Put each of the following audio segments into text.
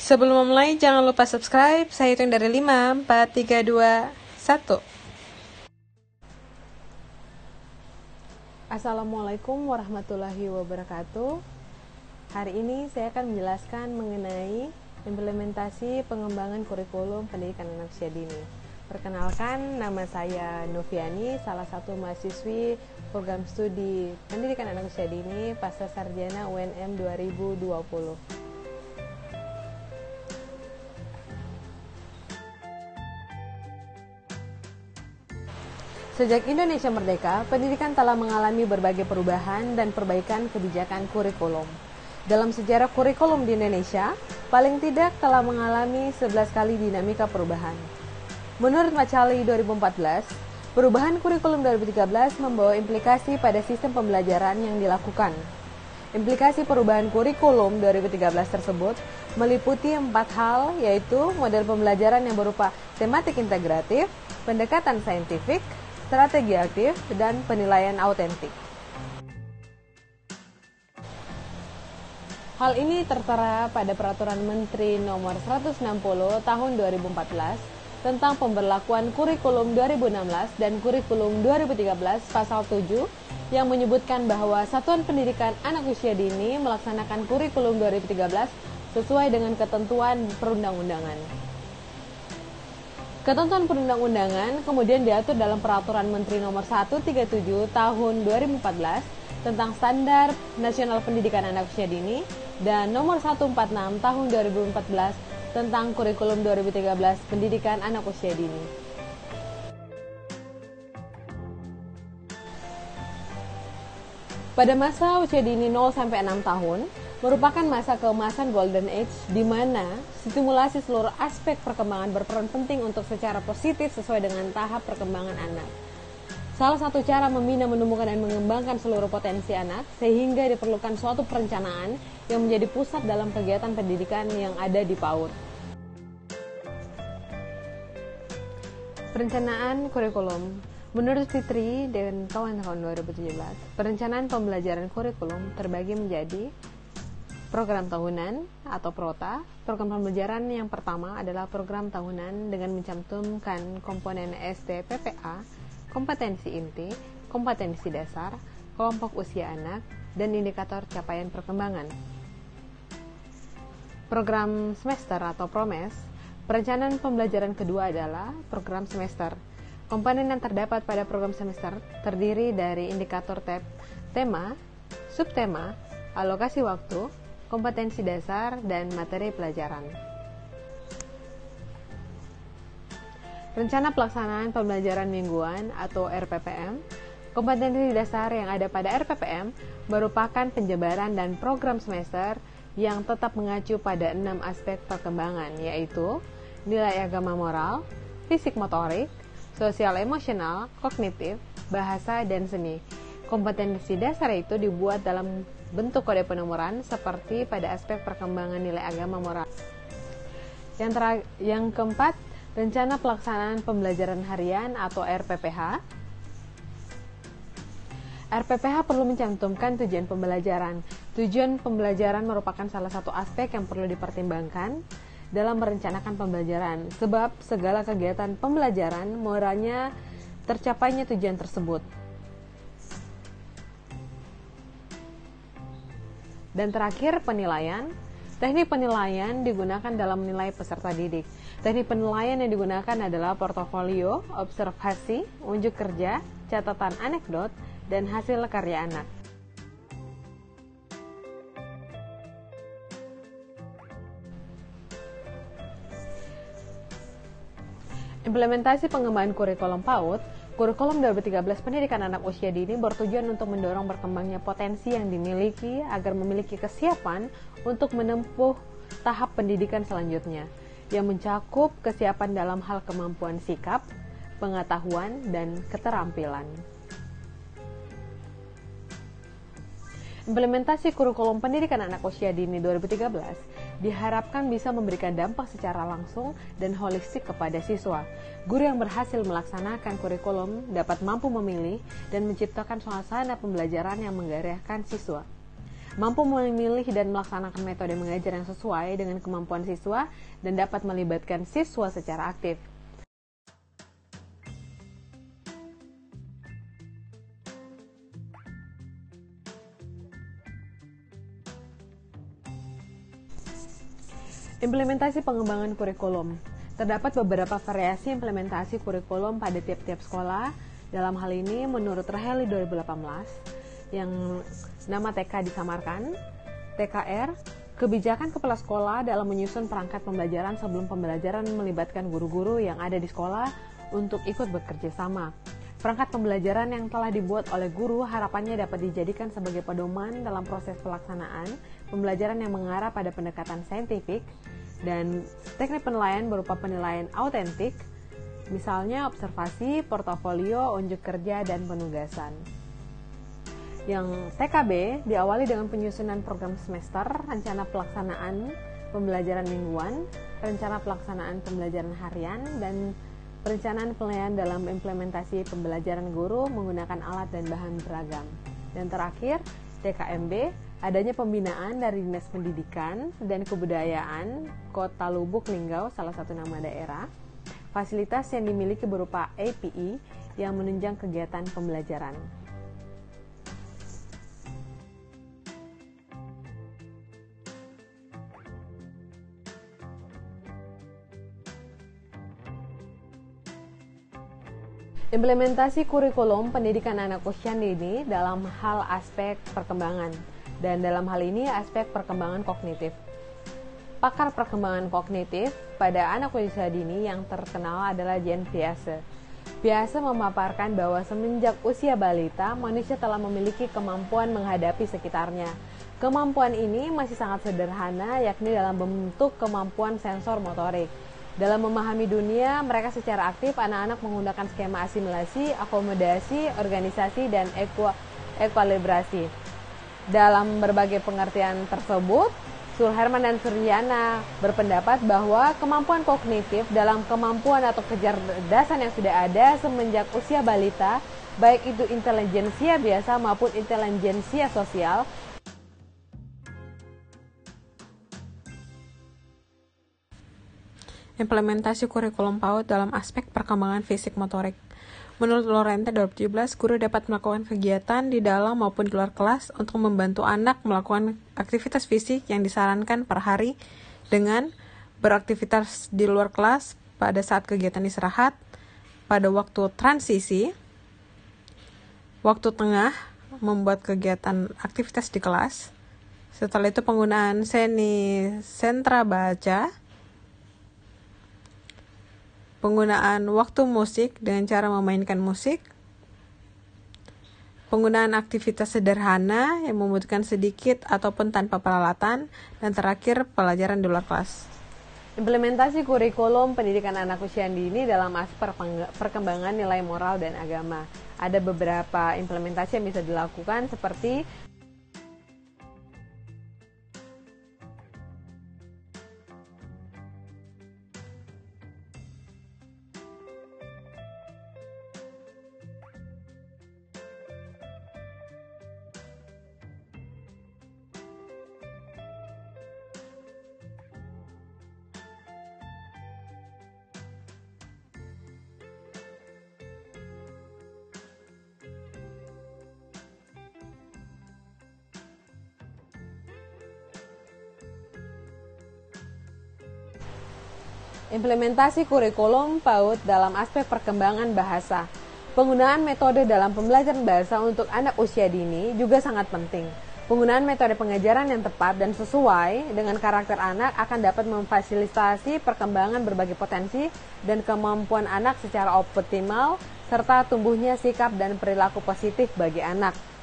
Sebelum memulai, jangan lupa subscribe. Saya hitung dari 5, 4, 3, 2, 1. Assalamualaikum warahmatullahi wabarakatuh. Hari ini saya akan menjelaskan mengenai implementasi pengembangan kurikulum pendidikan anak usia dini. Perkenalkan, nama saya Noviani, salah satu mahasiswi program studi pendidikan anak usia dini Pasca Sarjana UNM 2020. Sejak Indonesia merdeka, pendidikan telah mengalami berbagai perubahan dan perbaikan kebijakan kurikulum. Dalam sejarah kurikulum di Indonesia, paling tidak telah mengalami 11 kali dinamika perubahan. Menurut Macali 2014, perubahan kurikulum 2013 membawa implikasi pada sistem pembelajaran yang dilakukan. Implikasi perubahan kurikulum 2013 tersebut meliputi 4 hal, yaitu model pembelajaran yang berupa tematik integratif, pendekatan saintifik, strategi aktif, dan penilaian autentik. Hal ini tertera pada Peraturan Menteri Nomor 160 Tahun 2014 tentang pemberlakuan kurikulum 2016 dan kurikulum 2013 pasal 7 yang menyebutkan bahwa Satuan Pendidikan Anak Usia Dini melaksanakan kurikulum 2013 sesuai dengan ketentuan perundang-undangan. Ketentuan perundang-undangan kemudian diatur dalam Peraturan Menteri Nomor 137 Tahun 2014 tentang Standar Nasional Pendidikan Anak Usia Dini dan Nomor 146 Tahun 2014 tentang Kurikulum 2013 Pendidikan Anak Usia Dini. Pada masa usia dini 0-6 tahun, merupakan masa keemasan Golden Age di mana stimulasi seluruh aspek perkembangan berperan penting untuk secara positif sesuai dengan tahap perkembangan anak. Salah satu cara membina, menumbuhkan, dan mengembangkan seluruh potensi anak sehingga diperlukan suatu perencanaan yang menjadi pusat dalam kegiatan pendidikan yang ada di PAUD. Perencanaan kurikulum. Menurut Fitri dan kawan-kawan 2017, perencanaan pembelajaran kurikulum terbagi menjadi program tahunan atau PROTA. Program pembelajaran yang pertama adalah program tahunan dengan mencantumkan komponen STPPA, kompetensi inti, kompetensi dasar, kelompok usia anak, dan indikator capaian perkembangan. Program semester atau PROMES. Perencanaan pembelajaran kedua adalah program semester. Komponen yang terdapat pada program semester terdiri dari indikator tema, subtema, alokasi waktu, kompetensi dasar, dan materi pelajaran. Rencana pelaksanaan pembelajaran mingguan atau RPPM. Kompetensi dasar yang ada pada RPPM merupakan penjabaran dan program semester yang tetap mengacu pada 6 aspek perkembangan, yaitu nilai agama moral, fisik motorik, sosial emosional, kognitif, bahasa, dan seni. Kompetensi dasar itu dibuat dalam bentuk kode penomoran seperti pada aspek perkembangan nilai agama moral. Yang keempat, rencana pelaksanaan pembelajaran harian atau RPPH. RPPH perlu mencantumkan tujuan pembelajaran. Tujuan pembelajaran merupakan salah satu aspek yang perlu dipertimbangkan dalam merencanakan pembelajaran, sebab segala kegiatan pembelajaran muaranya tercapainya tujuan tersebut. Dan terakhir, penilaian. Teknik penilaian digunakan dalam menilai peserta didik. Teknik penilaian yang digunakan adalah portofolio, observasi, unjuk kerja, catatan anekdot, dan hasil karya anak. Implementasi pengembangan kurikulum PAUD. Kurikulum 2013 Pendidikan Anak Usia Dini bertujuan untuk mendorong berkembangnya potensi yang dimiliki agar memiliki kesiapan untuk menempuh tahap pendidikan selanjutnya, yang mencakup kesiapan dalam hal kemampuan sikap, pengetahuan, dan keterampilan. Implementasi kurikulum pendidikan anak usia dini 2013 diharapkan bisa memberikan dampak secara langsung dan holistik kepada siswa. Guru yang berhasil melaksanakan kurikulum dapat mampu memilih dan menciptakan suasana pembelajaran yang menggairahkan siswa. mampu memilih dan melaksanakan metode mengajar yang sesuai dengan kemampuan siswa, dan dapat melibatkan siswa secara aktif. Implementasi pengembangan kurikulum. Terdapat beberapa variasi implementasi kurikulum pada tiap-tiap sekolah. Dalam hal ini, menurut Raheli 2018, yang nama TK disamarkan, TKR, kebijakan kepala sekolah dalam menyusun perangkat pembelajaran sebelum pembelajaran melibatkan guru-guru yang ada di sekolah untuk ikut bekerja sama. Perangkat pembelajaran yang telah dibuat oleh guru harapannya dapat dijadikan sebagai pedoman dalam proses pelaksanaan pembelajaran yang mengarah pada pendekatan saintifik dan teknik penilaian berupa penilaian autentik, misalnya observasi, portofolio, unjuk kerja, dan penugasan. Yang TKB diawali dengan penyusunan program semester, rencana pelaksanaan pembelajaran mingguan, rencana pelaksanaan pembelajaran harian, dan perencanaan penilaian dalam implementasi pembelajaran guru menggunakan alat dan bahan beragam. Dan terakhir, TKMB, adanya pembinaan dari Dinas Pendidikan dan Kebudayaan Kota Lubuk Linggau, salah satu nama daerah, fasilitas yang dimiliki berupa API yang menunjang kegiatan pembelajaran. Implementasi kurikulum pendidikan anak usia dini dalam hal aspek perkembangan, dan dalam hal ini aspek perkembangan kognitif. Pakar perkembangan kognitif pada anak usia dini yang terkenal adalah Jean Piaget. Piaget memaparkan bahwa semenjak usia balita, manusia telah memiliki kemampuan menghadapi sekitarnya. Kemampuan ini masih sangat sederhana, yakni dalam bentuk kemampuan sensor motorik. Dalam memahami dunia, mereka secara aktif, anak-anak menggunakan skema asimilasi, akomodasi, organisasi, dan ekuilibrasi. Dalam berbagai pengertian tersebut, Sulherman dan Suryana berpendapat bahwa kemampuan kognitif dalam kemampuan atau kecerdasan yang sudah ada semenjak usia balita, baik itu intelijensia biasa maupun intelijensia sosial, Implementasi kurikulum PAUD dalam aspek perkembangan fisik motorik. Menurut Lorente 2017, guru dapat melakukan kegiatan di dalam maupun di luar kelas untuk membantu anak melakukan aktivitas fisik yang disarankan per hari dengan beraktivitas di luar kelas pada saat kegiatan istirahat, pada waktu transisi, waktu tengah, membuat kegiatan aktivitas di kelas. Setelah itu penggunaan seni sentra baca, penggunaan waktu musik dengan cara memainkan musik, penggunaan aktivitas sederhana yang membutuhkan sedikit ataupun tanpa peralatan, dan terakhir pelajaran di luar kelas. Implementasi kurikulum pendidikan anak usia dini dalam aspek perkembangan nilai moral dan agama. Ada beberapa implementasi yang bisa dilakukan seperti implementasi kurikulum PAUD dalam aspek perkembangan bahasa. Penggunaan metode dalam pembelajaran bahasa untuk anak usia dini juga sangat penting. Penggunaan metode pengajaran yang tepat dan sesuai dengan karakter anak akan dapat memfasilitasi perkembangan berbagai potensi dan kemampuan anak secara optimal, serta tumbuhnya sikap dan perilaku positif bagi anak.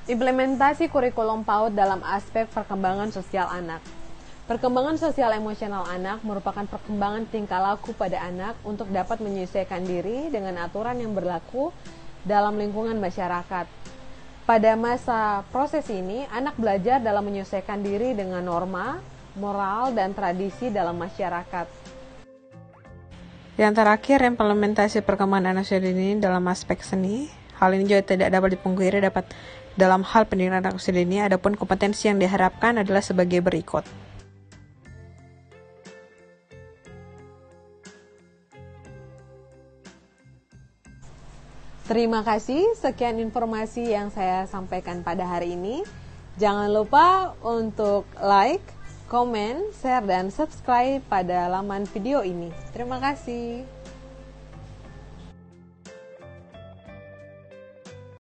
Implementasi kurikulum PAUD dalam aspek perkembangan sosial anak. Perkembangan sosial emosional anak merupakan perkembangan tingkah laku pada anak untuk dapat menyesuaikan diri dengan aturan yang berlaku dalam lingkungan masyarakat. Pada masa proses ini, anak belajar dalam menyesuaikan diri dengan norma, moral, dan tradisi dalam masyarakat. Yang terakhir, implementasi perkembangan anak usia dini dalam aspek seni. Hal ini juga tidak dapat dipungkiri dalam hal pendidikan anak usia dini, adapun kompetensi yang diharapkan adalah sebagai berikut. Terima kasih, sekian informasi yang saya sampaikan pada hari ini. Jangan lupa untuk like, komen, share, dan subscribe pada laman video ini. Terima kasih.